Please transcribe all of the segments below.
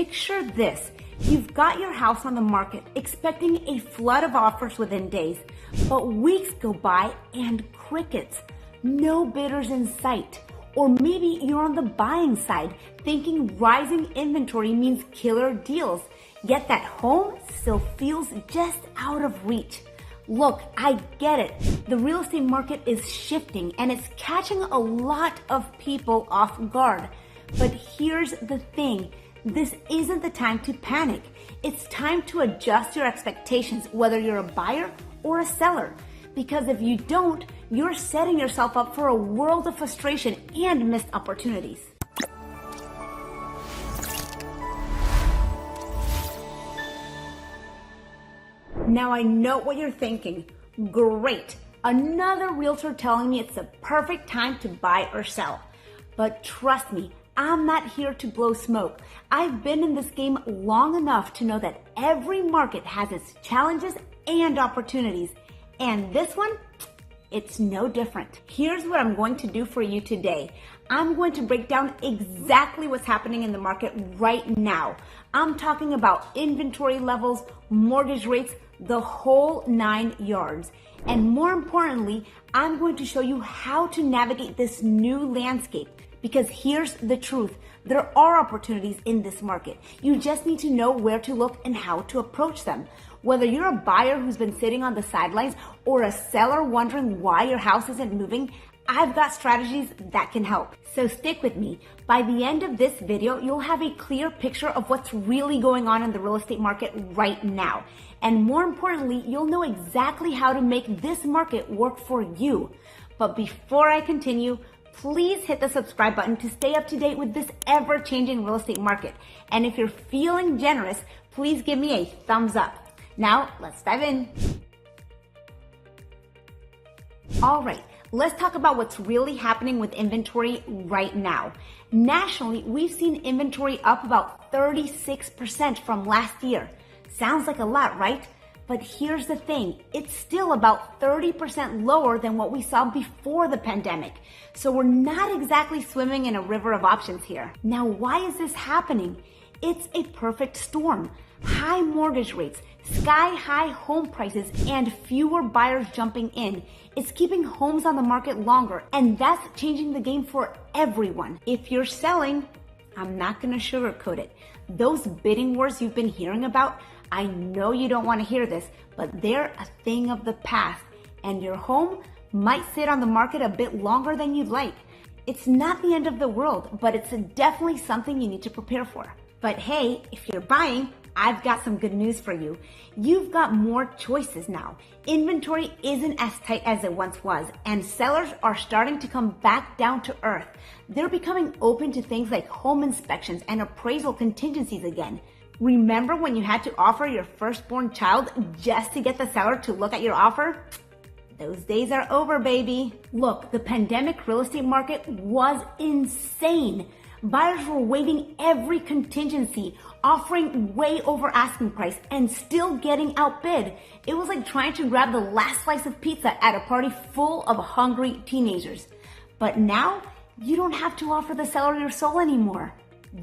Picture this. You've got your house on the market expecting a flood of offers within days, but weeks go by and crickets. No bidders in sight. Or maybe you're on the buying side thinking rising inventory means killer deals, yet that home still feels just out of reach. Look, I get it. The real estate market is shifting and it's catching a lot of people off guard. But here's the thing. This isn't the time to panic. It's time to adjust your expectations, whether you're a buyer or a seller. Because if you don't, you're setting yourself up for a world of frustration and missed opportunities. Now I know what you're thinking. Great, another realtor telling me it's the perfect time to buy or sell. But trust me, I'm not here to blow smoke. I've been in this game long enough to know that every market has its challenges and opportunities. And this one, it's no different. Here's what I'm going to do for you today. I'm going to break down exactly what's happening in the market right now. I'm talking about inventory levels, mortgage rates, the whole 9 yards. And more importantly, I'm going to show you how to navigate this new landscape. Because here's the truth, there are opportunities in this market. You just need to know where to look and how to approach them. Whether you're a buyer who's been sitting on the sidelines or a seller wondering why your house isn't moving, I've got strategies that can help. So stick with me. By the end of this video, you'll have a clear picture of what's really going on in the real estate market right now. And more importantly, you'll know exactly how to make this market work for you. But before I continue, please hit the subscribe button to stay up to date with this ever-changing real estate market. And if you're feeling generous, please give me a thumbs up. Now, let's dive in. All right, let's talk about what's really happening with inventory right now. Nationally, we've seen inventory up about 36% from last year. Sounds like a lot, right? But here's the thing, it's still about 30% lower than what we saw before the pandemic. So we're not exactly swimming in a river of options here. Now, why is this happening? It's a perfect storm. High mortgage rates, sky-high home prices, and fewer buyers jumping in. It's keeping homes on the market longer, and that's changing the game for everyone. If you're selling, I'm not gonna sugarcoat it. Those bidding wars you've been hearing about, I know you don't want to hear this, but they're a thing of the past, and your home might sit on the market a bit longer than you'd like. It's not the end of the world, but it's definitely something you need to prepare for. But hey, if you're buying, I've got some good news for you. You've got more choices now. Inventory isn't as tight as it once was, and sellers are starting to come back down to earth. They're becoming open to things like home inspections and appraisal contingencies again. Remember when you had to offer your firstborn child just to get the seller to look at your offer? Those days are over, baby. Look, the pandemic real estate market was insane. Buyers were waiving every contingency, offering way over asking price, and still getting outbid. It was like trying to grab the last slice of pizza at a party full of hungry teenagers. But now, you don't have to offer the seller your soul anymore.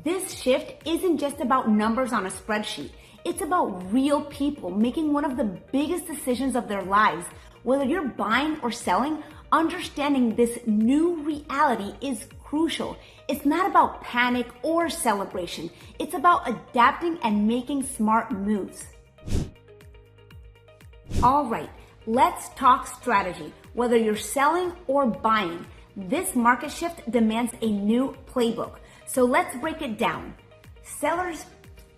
This shift isn't just about numbers on a spreadsheet. It's about real people making one of the biggest decisions of their lives. Whether you're buying or selling, understanding this new reality is crucial. It's not about panic or celebration. It's about adapting and making smart moves. All right, let's talk strategy. Whether you're selling or buying, this market shift demands a new playbook. So let's break it down. Sellers,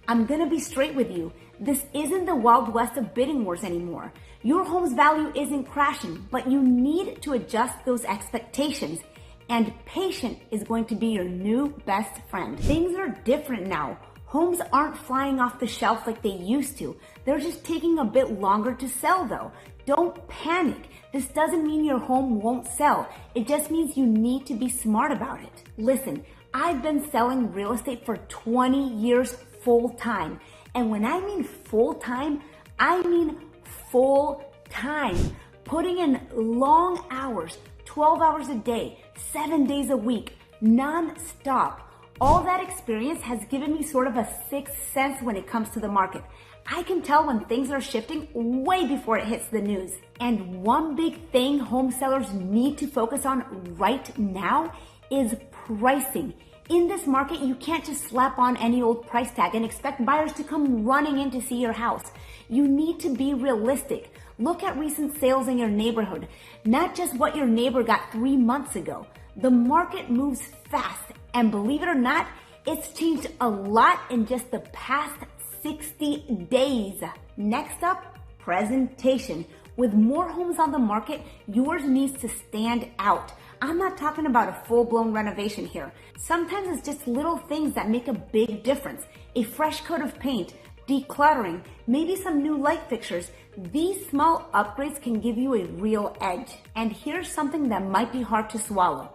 I'm gonna be straight with you. This isn't the Wild West of bidding wars anymore. Your home's value isn't crashing, but you need to adjust those expectations. And patience is going to be your new best friend. Things are different now. Homes aren't flying off the shelf like they used to. They're just taking a bit longer to sell though. Don't panic. This doesn't mean your home won't sell. It just means you need to be smart about it. Listen, I've been selling real estate for 20 years full time. And when I mean full time, I mean full time. Putting in long hours, 12 hours a day, 7 days a week, non-stop. All that experience has given me sort of a sixth sense when it comes to the market. I can tell when things are shifting way before it hits the news. And one big thing home sellers need to focus on right now is pricing. In this market, you can't just slap on any old price tag and expect buyers to come running in to see your house. You need to be realistic. Look at recent sales in your neighborhood, not just what your neighbor got 3 months ago. The market moves fast, and believe it or not, it's changed a lot in just the past 60 days. Next up, presentation. With more homes on the market, yours needs to stand out. I'm not talking about a full-blown renovation here. Sometimes it's just little things that make a big difference. A fresh coat of paint, decluttering, maybe some new light fixtures. These small upgrades can give you a real edge. And here's something that might be hard to swallow.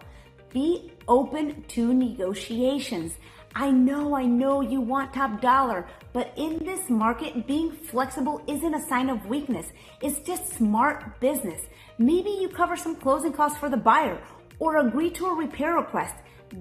Be open to negotiations. I know you want top dollar, but in this market, being flexible isn't a sign of weakness. It's just smart business. Maybe you cover some closing costs for the buyer or agree to a repair request.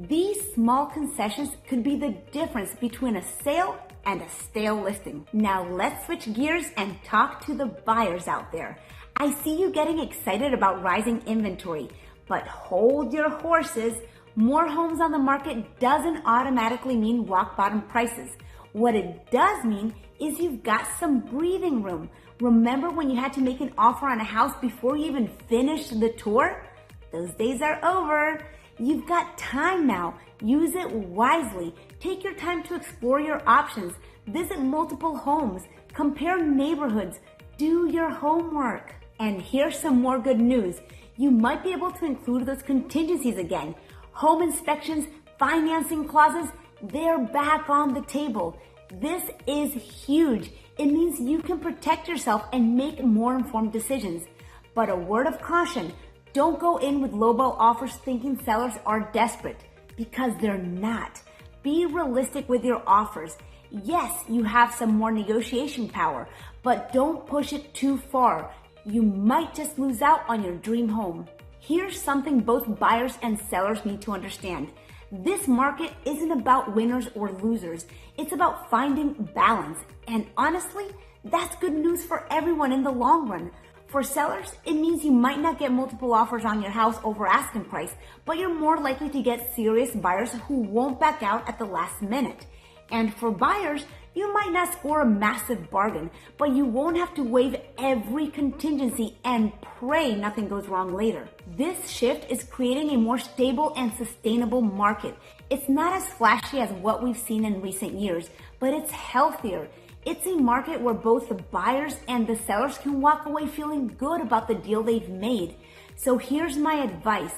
These small concessions could be the difference between a sale and a stale listing. Now let's switch gears and talk to the buyers out there. I see you getting excited about rising inventory, but hold your horses. More homes on the market doesn't automatically mean rock bottom prices. What it does mean is you've got some breathing room. Remember when you had to make an offer on a house before you even finished the tour? Those days are over. You've got time now. Use it wisely. Take your time to explore your options. Visit multiple homes. Compare neighborhoods. Do your homework. And here's some more good news. You might be able to include those contingencies again. Home inspections, financing clauses, they're back on the table. This is huge. It means you can protect yourself and make more informed decisions. But a word of caution, don't go in with lowball offers thinking sellers are desperate, because they're not. Be realistic with your offers. Yes, you have some more negotiation power, but don't push it too far. You might just lose out on your dream home. Here's something both buyers and sellers need to understand. This market isn't about winners or losers. It's about finding balance. And honestly, that's good news for everyone in the long run. For sellers, it means you might not get multiple offers on your house over asking price, but you're more likely to get serious buyers who won't back out at the last minute. And for buyers, you might not score a massive bargain, but you won't have to waive every contingency and pray nothing goes wrong later. This shift is creating a more stable and sustainable market. It's not as flashy as what we've seen in recent years, but it's healthier. It's a market where both the buyers and the sellers can walk away feeling good about the deal they've made. So here's my advice.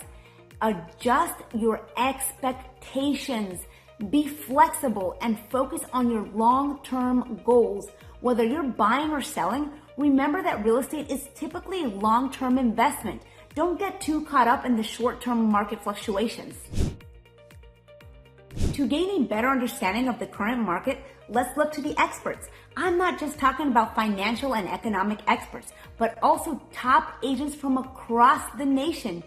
Adjust your expectations. Be flexible and focus on your long-term goals. Whether you're buying or selling, remember that real estate is typically a long-term investment. Don't get too caught up in the short-term market fluctuations. To gain a better understanding of the current market, let's look to the experts. I'm not just talking about financial and economic experts, but also top agents from across the nation,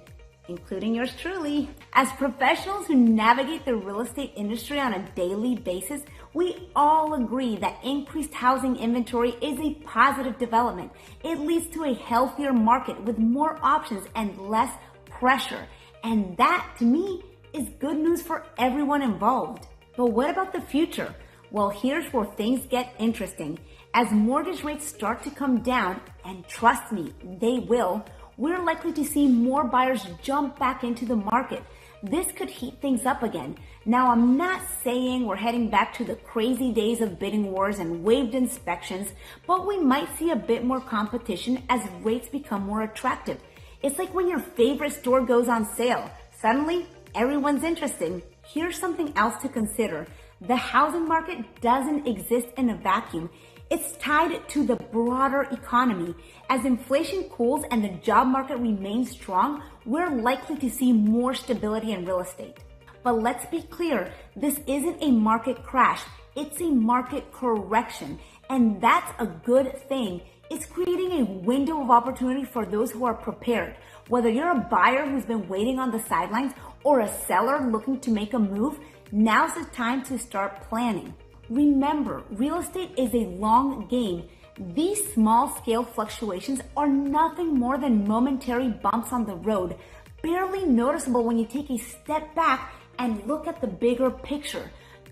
including yours truly. As professionals who navigate the real estate industry on a daily basis, we all agree that increased housing inventory is a positive development. It leads to a healthier market with more options and less pressure. And that, to me, is good news for everyone involved. But what about the future? Well, here's where things get interesting. As mortgage rates start to come down, and trust me, they will, we're likely to see more buyers jump back into the market. This could heat things up again. Now, I'm not saying we're heading back to the crazy days of bidding wars and waived inspections, but we might see a bit more competition as rates become more attractive. It's like when your favorite store goes on sale. Suddenly, everyone's interested. Here's something else to consider. The housing market doesn't exist in a vacuum. It's tied to the broader economy. As inflation cools and the job market remains strong, we're likely to see more stability in real estate. But let's be clear, this isn't a market crash. It's a market correction. And that's a good thing. It's creating a window of opportunity for those who are prepared. Whether you're a buyer who's been waiting on the sidelines or a seller looking to make a move, Now's the time to start planning. Remember, real estate is a long game. These small-scale fluctuations are nothing more than momentary bumps on the road, barely noticeable when you take a step back and look at the bigger picture.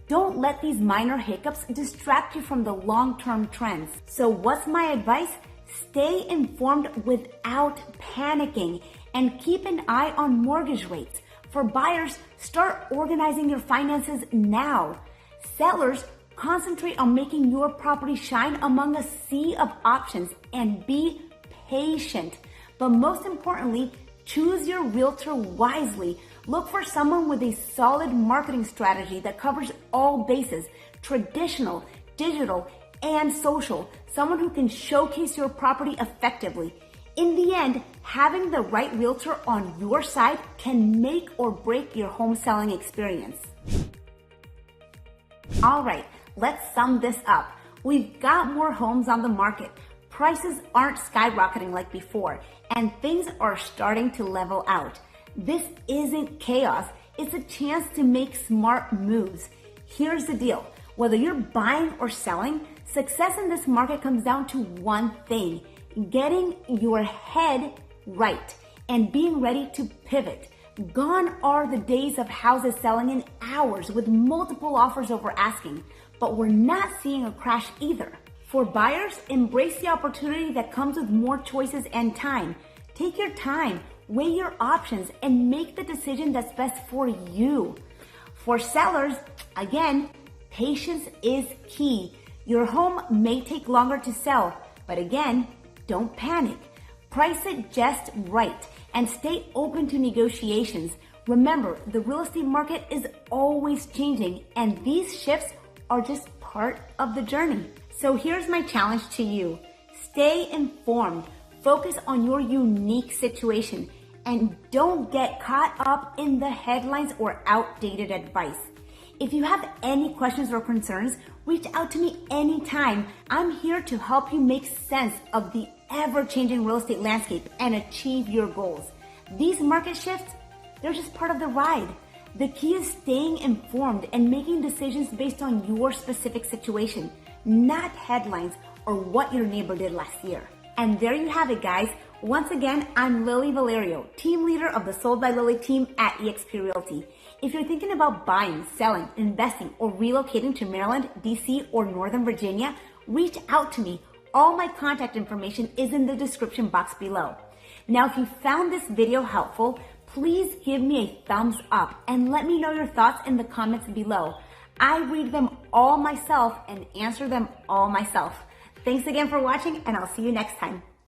Don't let these minor hiccups distract you from the long-term trends. So what's my advice? Stay informed without panicking and keep an eye on mortgage rates. For buyers, start organizing your finances now. Sellers, concentrate on making your property shine among a sea of options and be patient. But most importantly, choose your realtor wisely. Look for someone with a solid marketing strategy that covers all bases, traditional, digital, and social. Someone who can showcase your property effectively. In the end, having the right realtor on your side can make or break your home selling experience. All right, let's sum this up. We've got more homes on the market. Prices aren't skyrocketing like before, and things are starting to level out. This isn't chaos. It's a chance to make smart moves. Here's the deal. Whether you're buying or selling, success in this market comes down to one thing: getting your head right and being ready to pivot. Gone are the days of houses selling in hours with multiple offers over asking, but we're not seeing a crash either. For buyers, embrace the opportunity that comes with more choices and time. Take your time, weigh your options, and make the decision that's best for you. For sellers, again, patience is key. Your home may take longer to sell, but again, don't panic. Price it just right and stay open to negotiations. Remember, the real estate market is always changing, and these shifts are just part of the journey. So here's my challenge to you. Stay informed, focus on your unique situation, and don't get caught up in the headlines or outdated advice. If you have any questions or concerns, reach out to me anytime. I'm here to help you make sense of the ever-changing real estate landscape and achieve your goals. These market shifts, they're just part of the ride. The key is staying informed and making decisions based on your specific situation, not headlines or what your neighbor did last year. And there you have it, guys. Once again, I'm Lily Vallario, team leader of the Sold by Lily team at eXp Realty. If you're thinking about buying, selling, investing, or relocating to Maryland, DC, or Northern Virginia, reach out to me. All my contact information is in the description box below. Now, if you found this video helpful, please give me a thumbs up and let me know your thoughts in the comments below. I read them all myself and answer them all myself. Thanks again for watching, and I'll see you next time.